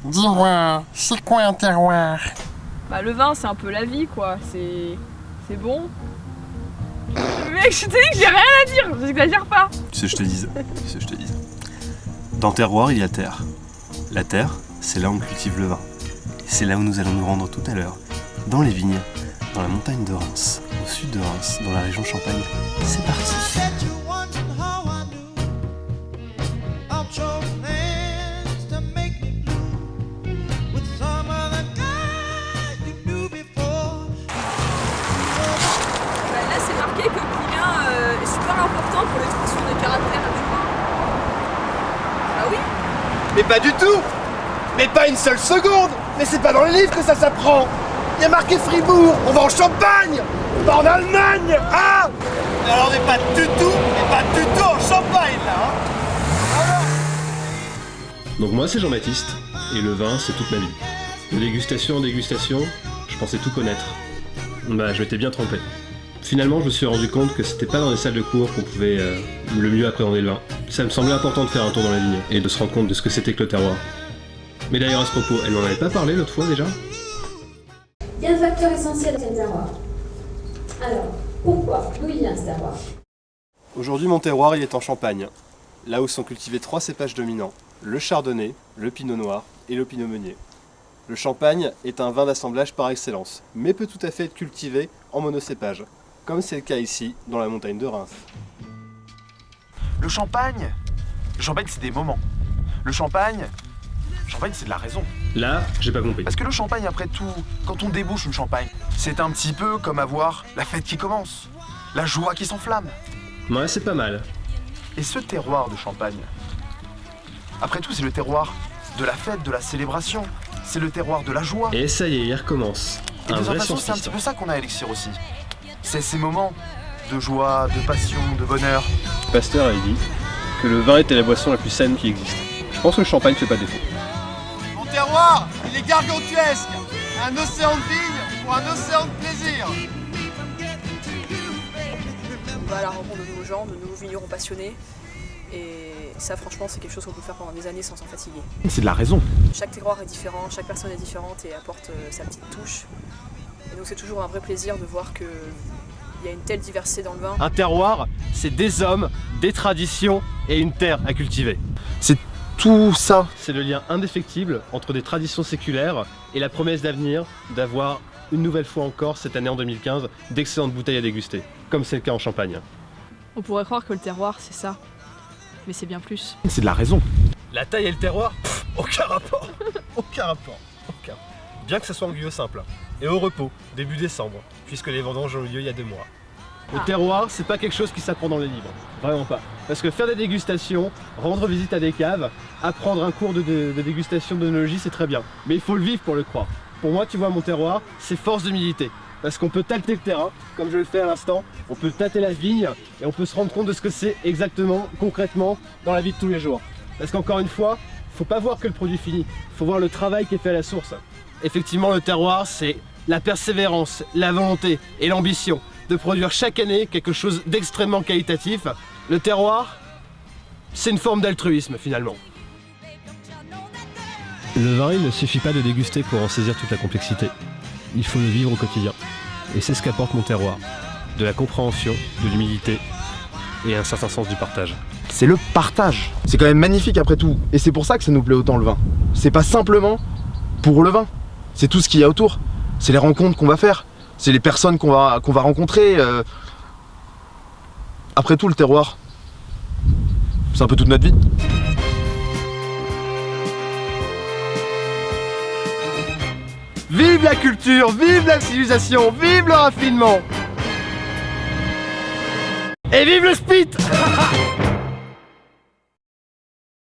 Dis-moi, c'est quoi un terroir? Bah le vin c'est un peu la vie quoi, c'est bon. Mec, je t'ai dit que j'ai rien à dire, j'exagère pas. Tu sais, je te dise. Dans terroir, il y a terre. La terre, c'est là où on cultive le vin. Et c'est là où nous allons nous rendre tout à l'heure. Dans les vignes, dans la montagne de Reims, au sud de Reims, dans la région Champagne. C'est parti. Là c'est marqué que le climat est super important pour l'expression des caractères du vin. Ah oui? Mais pas du tout! Mais pas une seule seconde! Mais c'est pas dans le livre que ça s'apprend! Il y a marqué Fribourg! On va en Champagne! Pas en Allemagne! Ah! Alors on n'est pas du tout en Champagne là! Hein. Donc moi, c'est Jean-Baptiste. Et le vin, c'est toute ma vie. De dégustation en dégustation, je pensais tout connaître. Bah, je m'étais bien trompé. Finalement, je me suis rendu compte que c'était pas dans les salles de cours qu'on pouvait le mieux appréhender le vin. Ça me semblait important de faire un tour dans la vigne et de se rendre compte de ce que c'était que le terroir. Mais d'ailleurs, à ce propos, elle m'en avait pas parlé l'autre fois déjà? Il y a un facteur essentiel dans le terroir. Alors, pourquoi? D'où il vient ce terroir? Aujourd'hui, mon terroir, il est en Champagne. Là où sont cultivés 3 cépages dominants. Le chardonnay, le pinot noir et le pinot meunier. Le champagne est un vin d'assemblage par excellence, mais peut tout à fait être cultivé en monocépage, comme c'est le cas ici, dans la montagne de Reims. Le champagne, c'est des moments. Le champagne, c'est de la raison. Là, j'ai pas compris. Parce que le champagne, après tout, quand on débouche une champagne, c'est un petit peu comme avoir la fête qui commence, la joie qui s'enflamme. Ouais, c'est pas mal. Et ce terroir de Champagne, après tout, c'est le terroir de la fête, de la célébration. C'est le terroir de la joie. Et ça y est, il recommence. Et de toute façon, c'est un petit peu ça qu'on a à Elixir aussi. C'est ces moments de joie, de passion, de bonheur. Pasteur a dit que le vin était la boisson la plus saine qui existe. Je pense que le champagne fait pas défaut. Mon terroir, il est gargantuesque! Un océan de vignes pour un océan de plaisir! On va à la rencontre de nouveaux gens, de nouveaux vignerons passionnés. Et ça franchement c'est quelque chose qu'on peut faire pendant des années sans s'en fatiguer. C'est de la raison. Chaque terroir est différent, chaque personne est différente et apporte sa petite touche. Et donc c'est toujours un vrai plaisir de voir qu'il y a une telle diversité dans le vin. Un terroir, c'est des hommes, des traditions et une terre à cultiver. C'est tout ça. C'est le lien indéfectible entre des traditions séculaires et la promesse d'avenir d'avoir une nouvelle fois encore cette année en 2015 d'excellentes bouteilles à déguster, comme c'est le cas en Champagne. On pourrait croire que le terroir c'est ça, mais c'est bien plus. C'est de la raison. La taille et le terroir, aucun rapport. Aucun. Bien que ce soit en guyot simple. Et au repos, début décembre, puisque les vendanges ont eu lieu il y a 2 mois. Le terroir, c'est pas quelque chose qui s'apprend dans les livres. Vraiment pas. Parce que faire des dégustations, rendre visite à des caves, apprendre un cours de dégustation d'œnologie, c'est très bien. Mais il faut le vivre pour le croire. Pour moi, tu vois, mon terroir, c'est force d'humilité. Parce qu'on peut tâter le terrain, comme je le fais à l'instant, on peut tâter la vigne et on peut se rendre compte de ce que c'est exactement, concrètement, dans la vie de tous les jours. Parce qu'encore une fois, faut pas voir que le produit fini, faut voir le travail qui est fait à la source. Effectivement, le terroir, c'est la persévérance, la volonté et l'ambition de produire chaque année quelque chose d'extrêmement qualitatif. Le terroir, c'est une forme d'altruisme finalement. Le vin, il ne suffit pas de déguster pour en saisir toute la complexité. Il faut le vivre au quotidien. Et c'est ce qu'apporte mon terroir. De la compréhension, de l'humilité et un certain sens du partage. C'est le partage. C'est quand même magnifique après tout. Et c'est pour ça que ça nous plaît autant le vin. C'est pas simplement pour le vin. C'est tout ce qu'il y a autour. C'est les rencontres qu'on va faire. C'est les personnes qu'on va rencontrer. Après tout, le terroir, c'est un peu toute notre vie. Vive la culture, vive la civilisation, vive le raffinement! Et vive le spit!